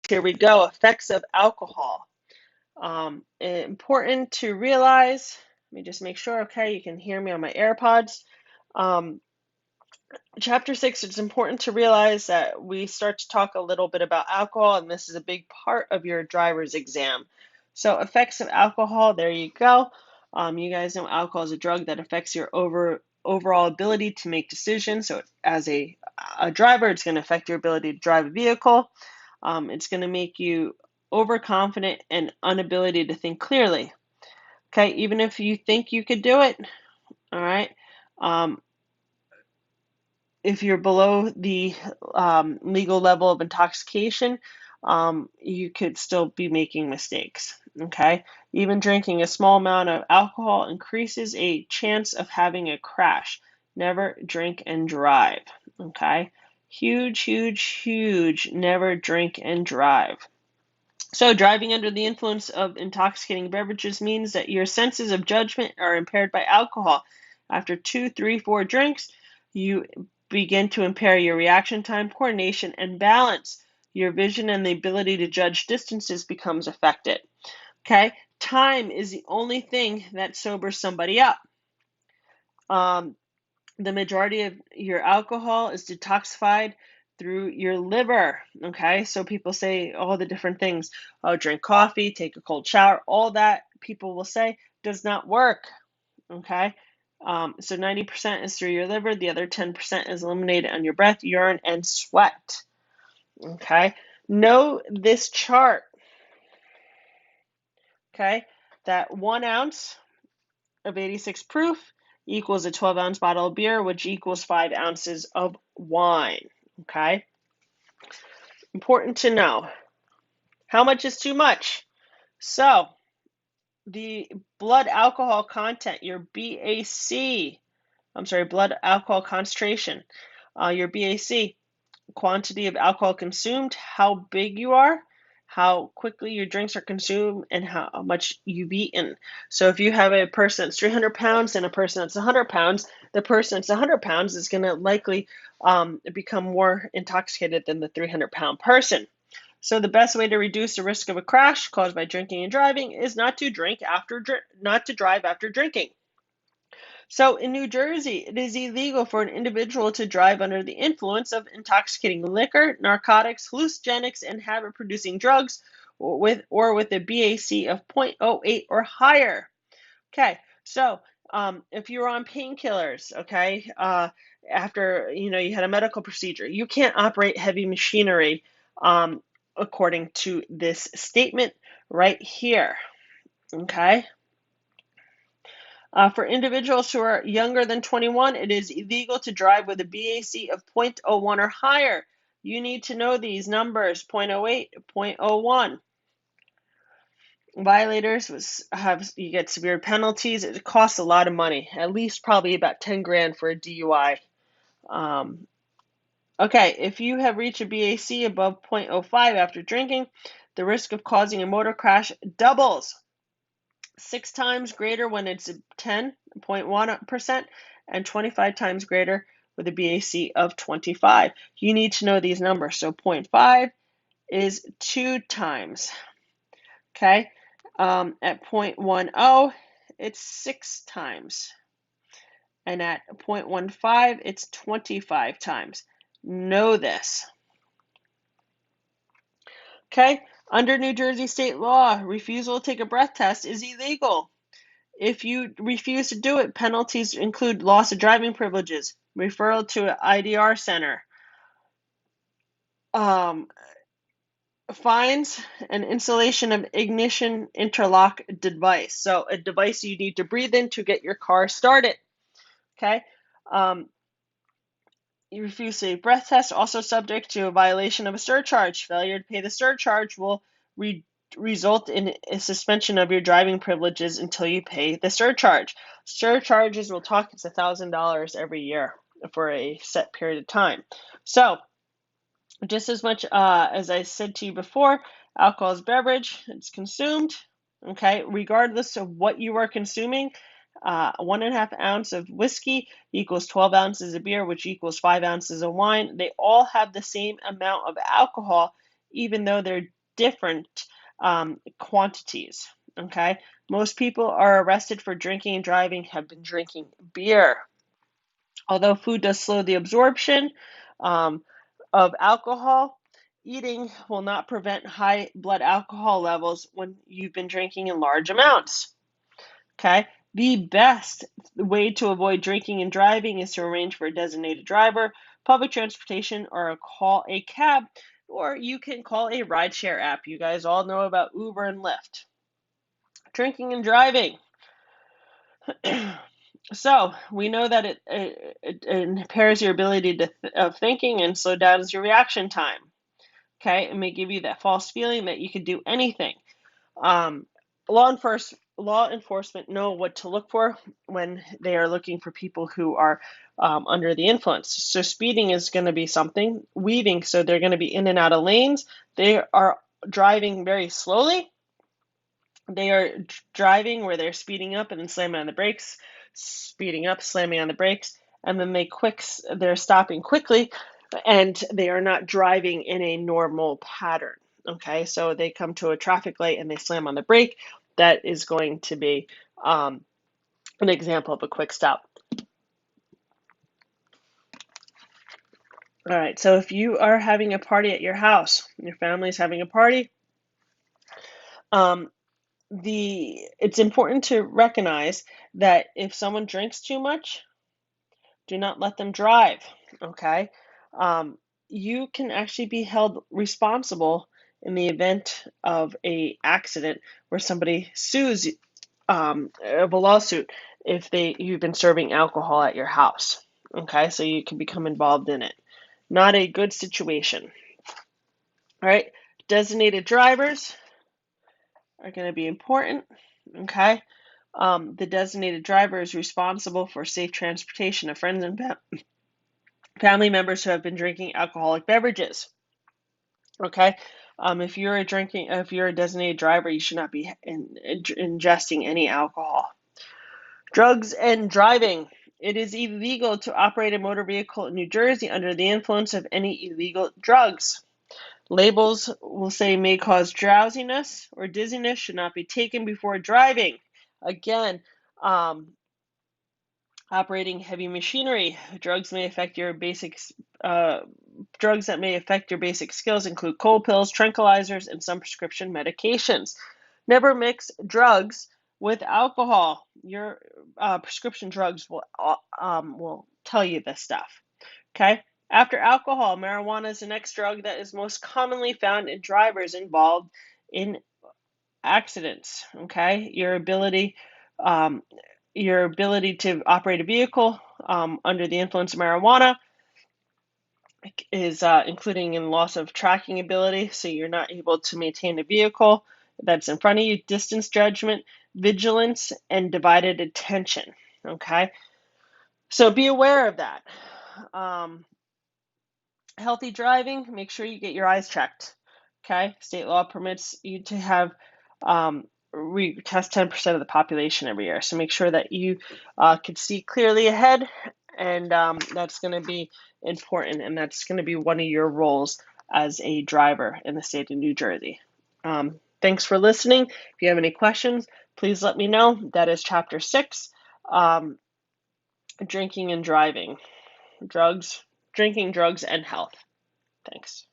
Here we go. Effects of alcohol. Important to realize. Let me just make sure, okay, you can hear me on my AirPods. Um, Chapter 6, it's important to realize that we start to talk a little bit about alcohol, and this is a big part of your driver's exam. So, effects of alcohol, there you go. You guys know alcohol is a drug that affects your overall ability to make decisions. So, as a driver, it's going to affect your ability to drive a vehicle. It's going to make you overconfident and inability to think clearly. Okay, even if you think you could do it, all right. Um, if you're below the legal level of intoxication, you could still be making mistakes. Okay, even drinking a small amount of alcohol increases a chance of having a crash. Never drink and drive. Okay, huge, huge, huge. Never drink and drive. So, driving under the influence of intoxicating beverages means that your senses of judgment are impaired by alcohol. After 2, 3, 4 drinks, you begin to impair your reaction time, coordination, and balance. Your vision and the ability to judge distances becomes affected. Okay? Time is the only thing that sobers somebody up. Um, the majority of your alcohol is detoxified through your liver. Okay, so people say all the different things. Oh, drink coffee, take a cold shower. All that people will say does not work. Okay, so 90% is through your liver. The other 10% is eliminated on your breath, urine, and sweat. Okay, know this chart. Okay, that 1 ounce of 86 proof equals a 12-ounce bottle of beer, which equals 5 ounces of wine. Okay? Important to know. How much is too much? So, the blood alcohol content, your BAC, blood alcohol concentration, your BAC, quantity of alcohol consumed, how big you are, how quickly your drinks are consumed, and how much you've eaten. So if you have a person that's 300 pounds and a person that's 100 pounds, the person that's 100 pounds is going to likely become more intoxicated than the 300-pound person. So the best way to reduce the risk of a crash caused by drinking and driving is not to drive after drinking. So in New Jersey, it is illegal for an individual to drive under the influence of intoxicating liquor, narcotics, hallucinogenics, and habit-producing drugs or with a BAC of 0.08 or higher. Okay, so if you're on painkillers, okay, after you had a medical procedure, you can't operate heavy machinery according to this statement right here. Okay. For individuals who are younger than 21, it is illegal to drive with a BAC of 0.01 or higher. You need to know these numbers, 0.08, 0.01. Violators you get severe penalties. It costs a lot of money, at least probably about 10 grand for a DUI. Okay, if you have reached a BAC above 0.05 after drinking, the risk of causing a motor crash doubles. 6 times greater when it's 10.1% and 25 times greater with a BAC of 25. You need to know these numbers. So 0.5 is 2 times. Okay. At 0.10, it's 6 times. And at 0.15, it's 25 times. Know this. Okay. Under New Jersey state law, refusal to take a breath test is illegal. If you refuse to do it, penalties include loss of driving privileges, referral to an IDR center, fines, and installation of ignition interlock device. So a device you need to breathe in to get your car started. Okay. You refuse a breath test, also subject to a violation of a surcharge. Failure to pay the surcharge will result in a suspension of your driving privileges until you pay the surcharge. Surcharges, we'll talk, it's $1,000 every year for a set period of time. So, just as much as I said to you before, alcohol is beverage, it's consumed, okay, regardless of what you are consuming. 1.5 ounce of whiskey equals 12 ounces of beer, which equals 5 ounces of wine. They all have the same amount of alcohol, even though they're different quantities. Okay, most people are arrested for drinking and driving have been drinking beer. Although food does slow the absorption um, of alcohol, eating will not prevent high blood alcohol levels when you've been drinking in large amounts. Okay, the best way to avoid drinking and driving is to arrange for a designated driver, public transportation, or call a cab, or you can call a rideshare app. You guys all know about Uber and Lyft. Drinking and driving. So we know that it impairs your ability of thinking and slow down your reaction time. Okay, it may give you that false feeling that you can do anything. Um, law enforcement know what to look for when they are looking for people who are under the influence. So speeding is going to be something. Weaving, so they're going to be in and out of lanes. They are driving very slowly. They are driving where they're speeding up and then slamming on the brakes, speeding up, slamming on the brakes, and then they're stopping quickly, and they are not driving in a normal pattern. Okay, so they come to a traffic light and they slam on the brake. That is going to be an example of a quick stop. All right, so if you are having a party at your house, your family's having a party, um, it's important to recognize that if someone drinks too much, do not let them drive. Okay, you can actually be held responsible in the event of a accident where somebody sues of a lawsuit if you've been serving alcohol at your house. Okay, so you can become involved in it. Not a good situation. All right, designated drivers are going to be important. Okay, the designated driver is responsible for safe transportation of friends and family members who have been drinking alcoholic beverages. Okay, if you're a designated driver, you should not be ingesting any alcohol. Drugs and driving. It is illegal to operate a motor vehicle in New Jersey under the influence of any illegal drugs. Labels will say may cause drowsiness or dizziness, should not be taken before driving. Again, operating heavy machinery. Drugs that may affect your basic skills include cold pills, tranquilizers, and some prescription medications. Never mix drugs with alcohol. Your prescription drugs will tell you this stuff. Okay. After alcohol, marijuana is the next drug that is most commonly found in drivers involved in accidents. Okay, um, your ability to operate a vehicle under the influence of marijuana is including in loss of tracking ability, so you're not able to maintain a vehicle that's in front of you, distance judgment, vigilance, and divided attention. Okay, so be aware of that. Healthy driving, make sure you get your eyes checked. Okay, state law permits you to have test 10% of the population every year, so make sure that you can see clearly ahead, and that's going to be important, and that's going to be one of your roles as a driver in the state of New Jersey. Thanks for listening. If you have any questions, please let me know. That is chapter 6, drinking and driving, drinking, drugs, and health. Thanks.